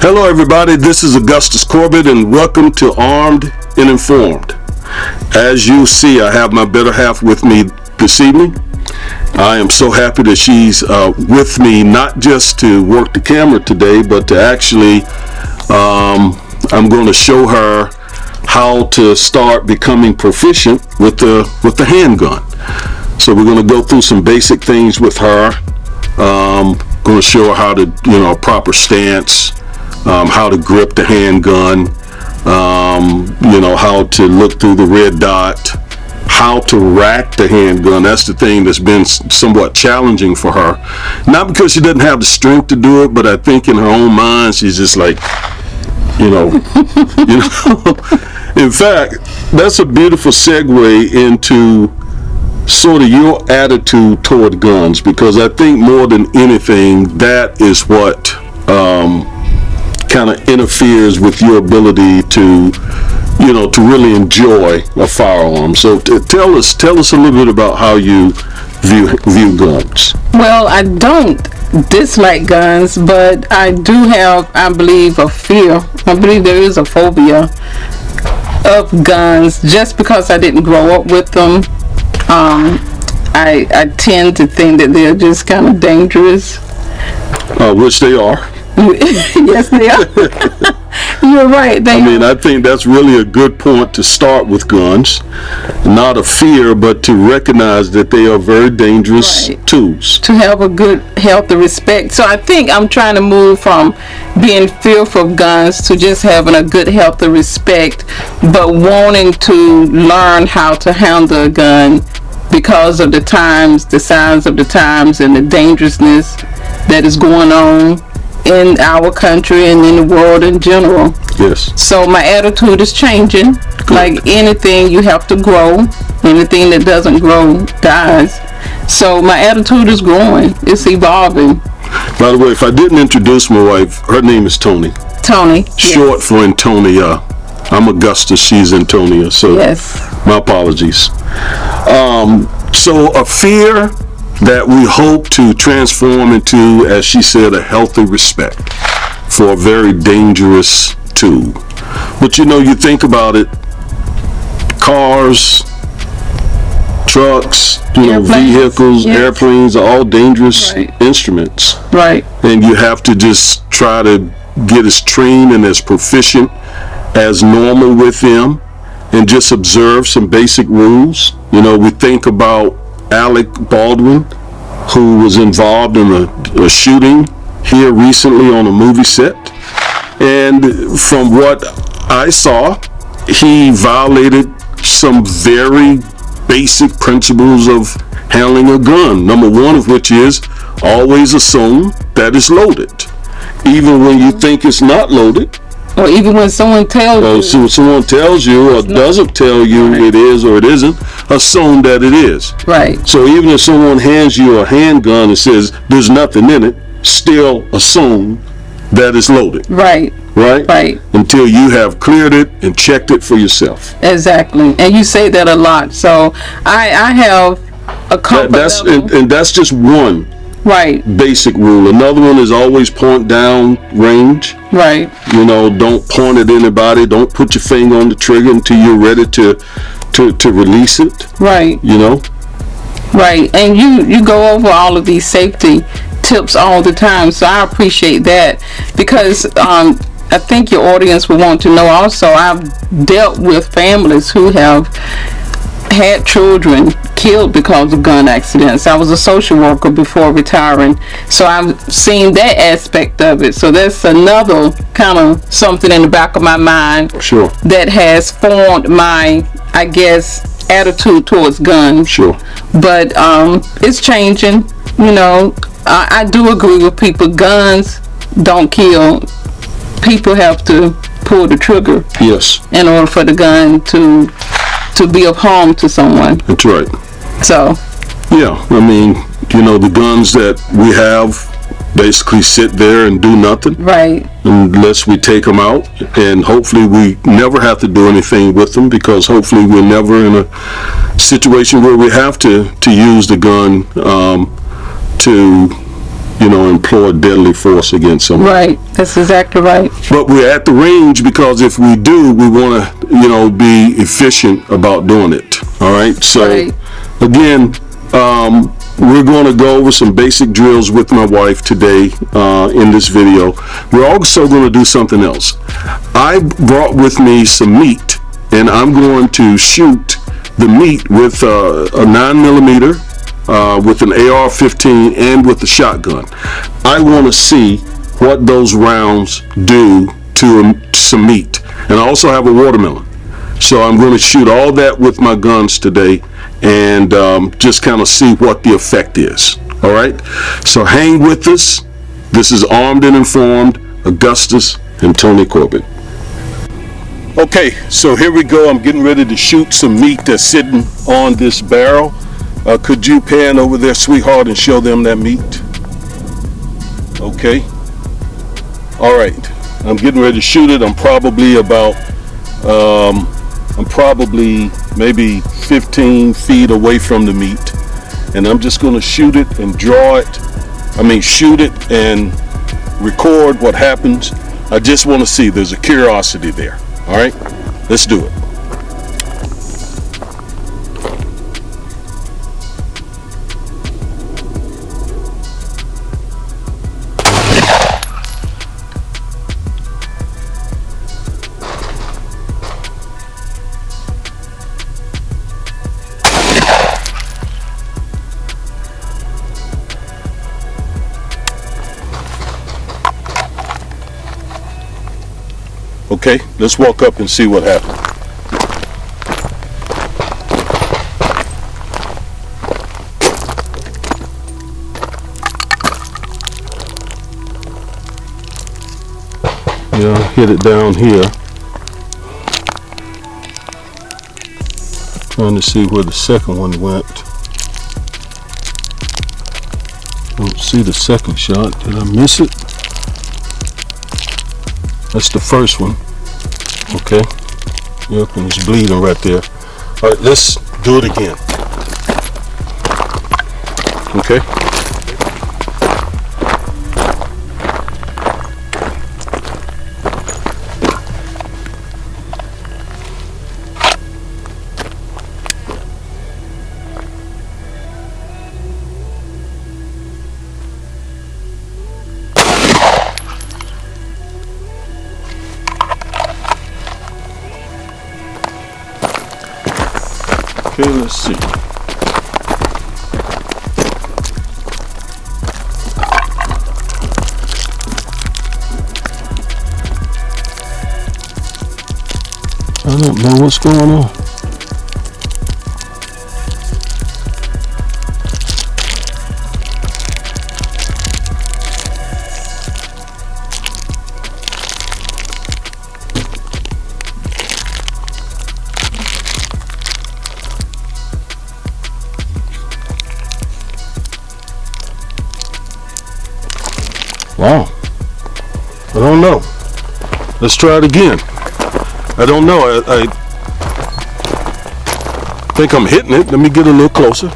Hello everybody, this is Augustus Corbett and welcome to Armed and Informed. As you see, I have my better half with me this evening. I am so happy that she's with me, not just to work the camera today, but to actually, I'm going to show her how to start becoming proficient with the handgun. So we're going to go through some basic things with her. Going to show her how to, a proper stance. How to grip the handgun, how to look through the red dot, how to rack the handgun. That's the thing that's been somewhat challenging for her. Not because she doesn't have the strength to do it, but I think in her own mind, she's just like, In fact, that's a beautiful segue into sort of your attitude toward guns, because I think more than anything, that is what kind of interferes with your ability to really enjoy a firearm. So tell us a little bit about how you view guns. Well, I don't dislike guns, but I do have, I believe, a fear. I believe there is a phobia of guns just because I didn't grow up with them. I tend to think that they're just kind of dangerous. Which they are. Yes, they are. You're right. I think that's really a good point to start with guns. Not a fear, but to recognize that they are very dangerous tools. To have a good, healthy respect. So I think I'm trying to move from being fearful of guns to just having a good, healthy respect, but wanting to learn how to handle a gun because of the times, the signs of the times, and the dangerousness that is going on in our country and in the world in general. Yes. So my attitude is changing. Good. Like anything, you have to grow. Anything that doesn't grow dies. So my attitude is growing. It's evolving. By the way, if I didn't introduce my wife, her name is Tony. Tony. Short for Antonia. I'm Augustus, she's Antonia. So yes. My apologies. So a fear that we hope to transform into, as she said, a healthy respect for a very dangerous tool. But you think about it, cars, trucks, vehicles, yes. Airplanes are all dangerous instruments. Right. And you have to just try to get as trained and as proficient as normal with them and just observe some basic rules. We think about Alec Baldwin, who was involved in a shooting here recently on a movie set. And from what I saw, he violated some very basic principles of handling a gun. Number one of which is always assume that it's loaded, even when you think it's not loaded. Or even when someone tells you. So someone tells you or doesn't tell you it is or it isn't, assume that it is. Right. So even if someone hands you a handgun and says there's nothing in it, still assume that it's loaded. Right. Right? Right. Until you have cleared it and checked it for yourself. Exactly. And you say that a lot. So I have a couple and that's just one. Right. Basic rule. Another one is always point down range. Right. Don't point at anybody. Don't put your finger on the trigger until you're ready to release it. Right. Right. And you go over all of these safety tips all the time. So I appreciate that because I think your audience will want to know also, I've dealt with families who have had children killed because of gun accidents. I was a social worker before retiring, so I've seen that aspect of it. So that's another kind of something in the back of my mind. Sure. That has formed my, I guess, attitude towards guns. Sure. But it's changing. I do agree with people. Guns don't kill. People have to pull the trigger. Yes. In order for the gun to be of harm to someone. That's right. So. Yeah, the guns that we have basically sit there and do nothing. Right. Unless we take them out, and hopefully we never have to do anything with them, because hopefully we're never in a situation where we have to use the gun to employ deadly force against someone. Right. That's exactly right. But we're at the range because if we do, we want to, be efficient about doing it. All right. So Right. again, we're going to go over some basic drills with my wife today in this video. We're also going to do something else. I brought with me some meat, and I'm going to shoot the meat with a 9mm, with an AR-15, and with the shotgun. I want to see what those rounds do to some meat. And I also have a watermelon. So I'm going to shoot all that with my guns today and just kind of see what the effect is. All right? So hang with us. This is Armed and Informed, Augustus and Tony Corbett. Okay, so here we go. I'm getting ready to shoot some meat that's sitting on this barrel. Could you pan over there, sweetheart, and show them that meat? Okay. All right. I'm getting ready to shoot it. I'm probably maybe 15 feet away from the meat. And I'm just going to shoot it and shoot it and record what happens. I just want to see. There's a curiosity there. All right. Let's do it. Okay, let's walk up and see what happens. Yeah, hit it down here. Trying to see where the second one went. Don't see the second shot. Did I miss it? That's the first one. Okay. Yep, and it's bleeding right there. All right, let's do it again. Okay. Okay, let's see. I don't know what's going on. Wow. I don't know. Let's try it again. I don't know. I think I'm hitting it. Let me get a little closer.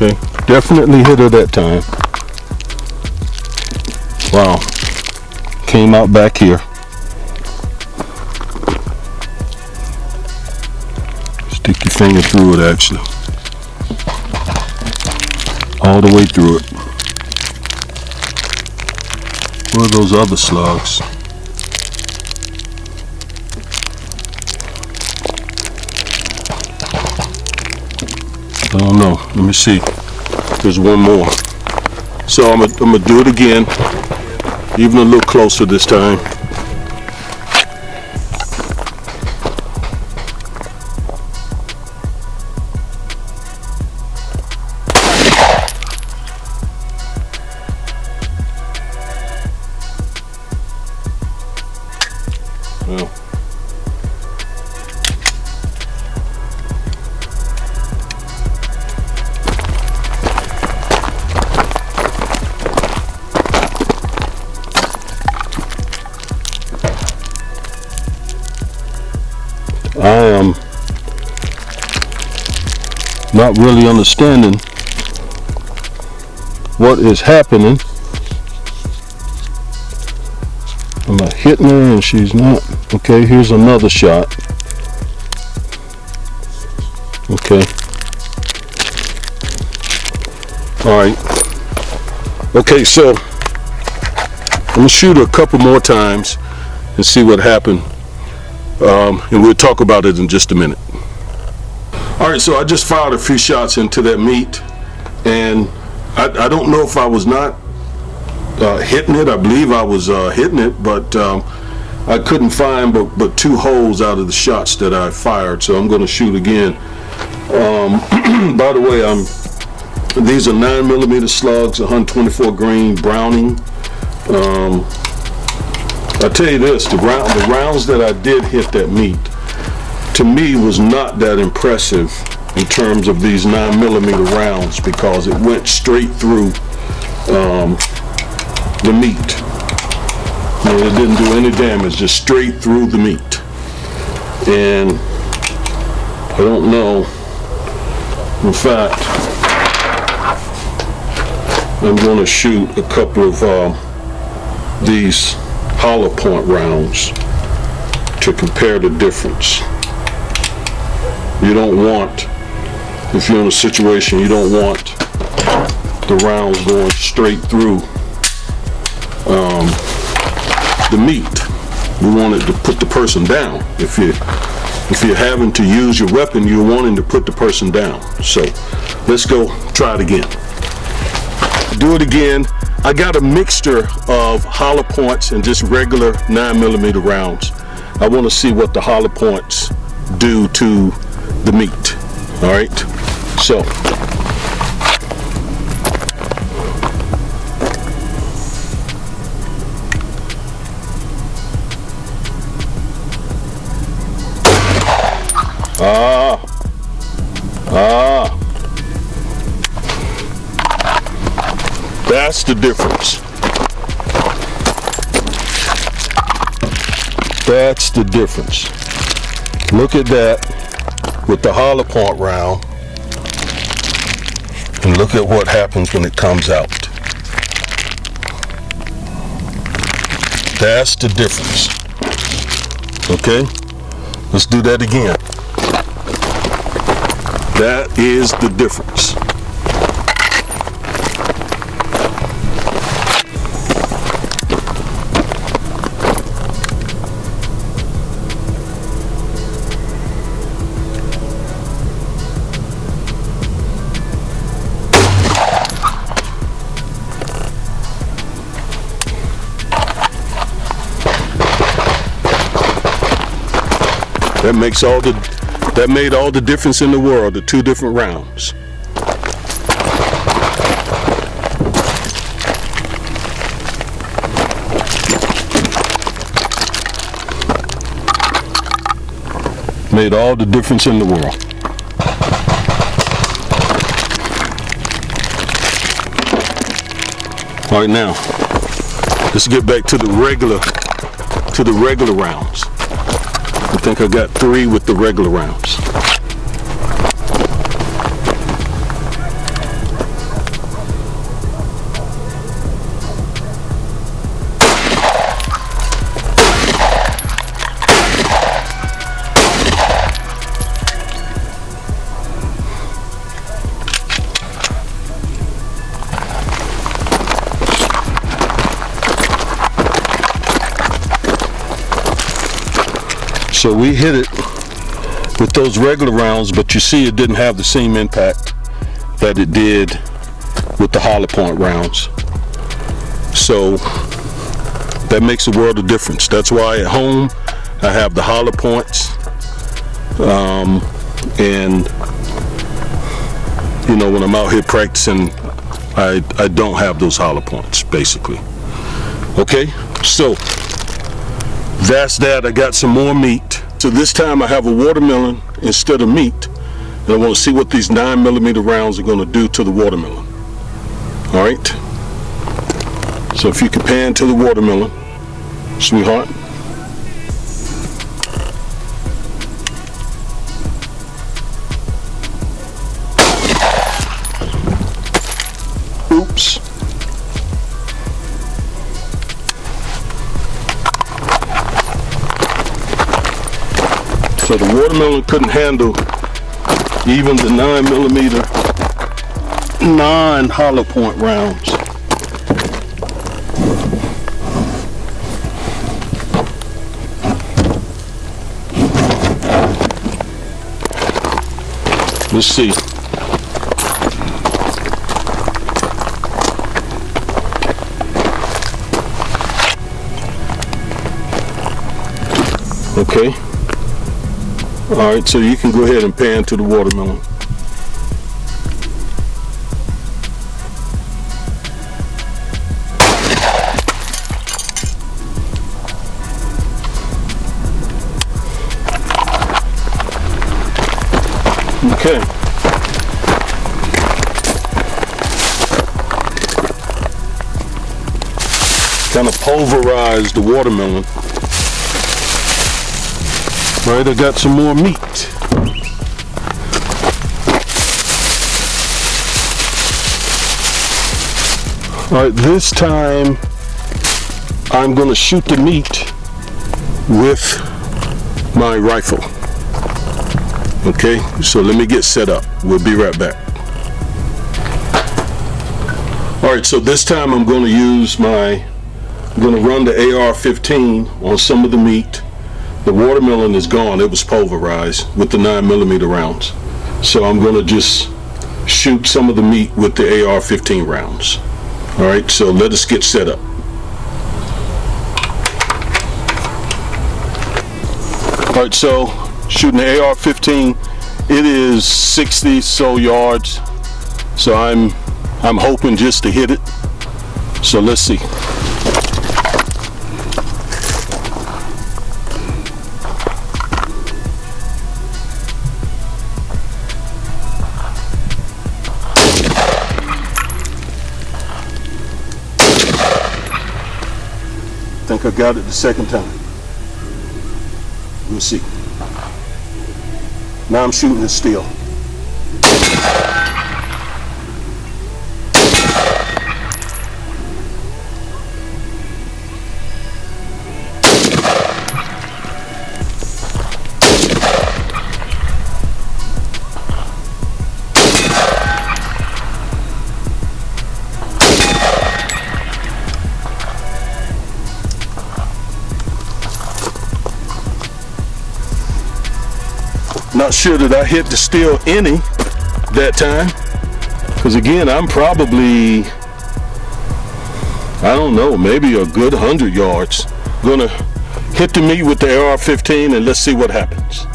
Okay, definitely hit her that time. Wow, came out back here. Stick your finger through it, actually. All the way through it. Where are those other slugs? I don't know. Let me see. There's one more. So I'm gonna do it again, even a little closer this time. Well, I am not really understanding what is happening. Am I hitting her and she's not? Okay, here's another shot. Okay. Alright. Okay, so I'm going to shoot her a couple more times and see what happened. And we'll talk about it in just a minute. Alright, so I just fired a few shots into that meat, and I don't know if I was not hitting it. I believe I was hitting it, but I couldn't find but 2 holes out of the shots that I fired, so I'm going to shoot again. By the way, these are 9mm slugs, 124 grain Browning. I tell you this, the rounds that I did hit that meat, to me, was not that impressive in terms of these 9mm rounds, because it went straight through the meat. You know, it didn't do any damage, just straight through the meat. And I don't know, in fact, I'm going to shoot a couple of these hollow point rounds to compare the difference. You don't want, if you're in a situation, you don't want the rounds going straight through the meat. You want it to put the person down. If you're having to use your weapon, you're wanting to put the person down. So let's go try it again. Do it again. I got a mixture of hollow points and just regular 9mm rounds. I want to see what the hollow points do to the meat. All right, so that's the difference. That's the difference. Look at that with the hollow point round, and look at what happens when it comes out. That's the difference. Okay, let's do that again. That is the difference. That made all the difference in the world, the 2 different rounds. Made all the difference in the world. All right, now let's get back to the regular rounds. I think I got 3 with the regular rounds. So we hit it with those regular rounds, but you see it didn't have the same impact that it did with the hollow point rounds. So that makes a world of difference. That's why at home I have the hollow points, and you know, when I'm out here practicing, I don't have those hollow points, basically. Okay, so That's that. I got some more meat. So this time I have a watermelon instead of meat. And I want to see what these 9mm rounds are going to do to the watermelon. All right. So if you could pan to the watermelon, sweetheart. Oops. So the watermelon couldn't handle even the 9mm non-hollow point rounds. Let's see. Okay. All right, so you can go ahead and pan to the watermelon. Okay. Kind of pulverize the watermelon. All right, I got some more meat. All right, this time I'm going to shoot the meat with my rifle. Okay, so let me get set up. We'll be right back. All right, so this time I'm going to run the AR-15 on some of the meat. The watermelon is gone. It was pulverized with the 9mm rounds. So I'm going to just shoot some of the meat with the AR-15 rounds. All right, so let us get set up. All right, so shooting the AR-15, it is 60 so yards. So I'm hoping just to hit it. So let's see. I think I got it the second time. We'll see. Now I'm shooting it still. Not sure that I hit the steel any that time, because again, I'm probably, I don't know, maybe a good 100 yards. Gonna hit the meat with the AR-15 and let's see what happens.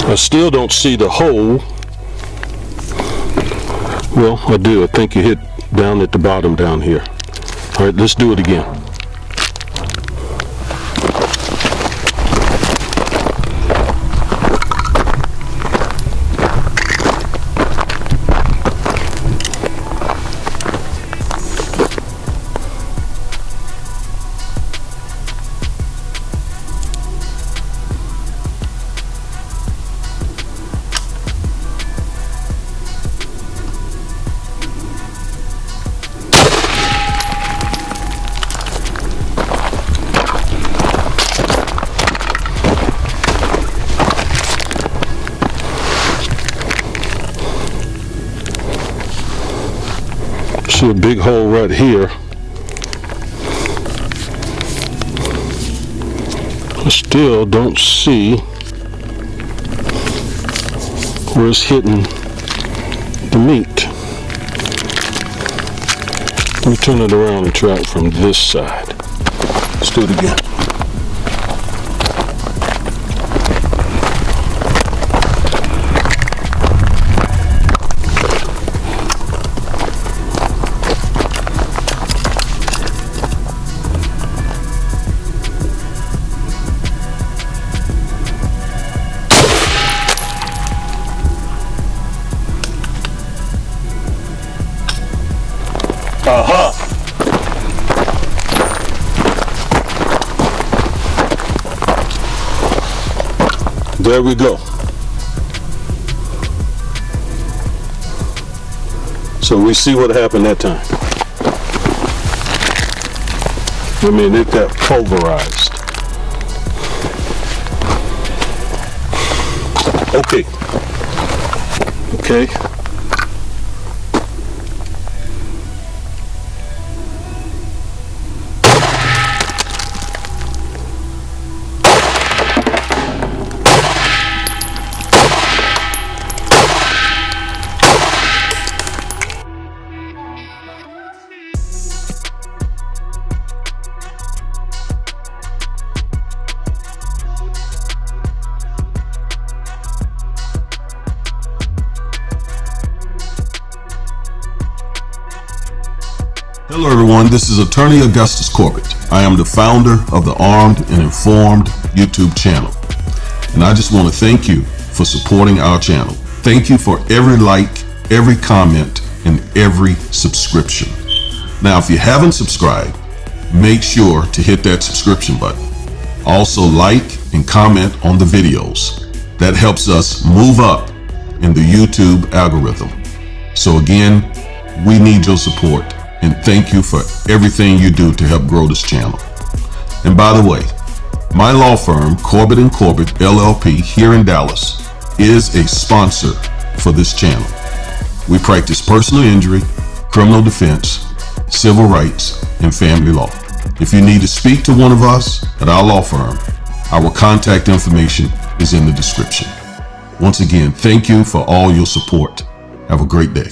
I still don't see the hole. Well, I do. I think you hit down at the bottom down here. All right, let's do it again. See a big hole right here. I still don't see where it's hitting the meat. Let me turn it around and try it from this side. Let's do it again. Aha! There we go. So we see what happened that time. I mean, it got pulverized. Okay. Okay. Hello everyone, this is Attorney Augustus Corbett. I am the founder of the Armed and Informed YouTube channel. And I just want to thank you for supporting our channel. Thank you for every like, every comment, and every subscription. Now, if you haven't subscribed, make sure to hit that subscription button. Also like and comment on the videos. That helps us move up in the YouTube algorithm. So again, we need your support. And thank you for everything you do to help grow this channel. And by the way, my law firm, Corbett & Corbett LLP here in Dallas, is a sponsor for this channel. We practice personal injury, criminal defense, civil rights, and family law. If you need to speak to one of us at our law firm, our contact information is in the description. Once again, thank you for all your support. Have a great day.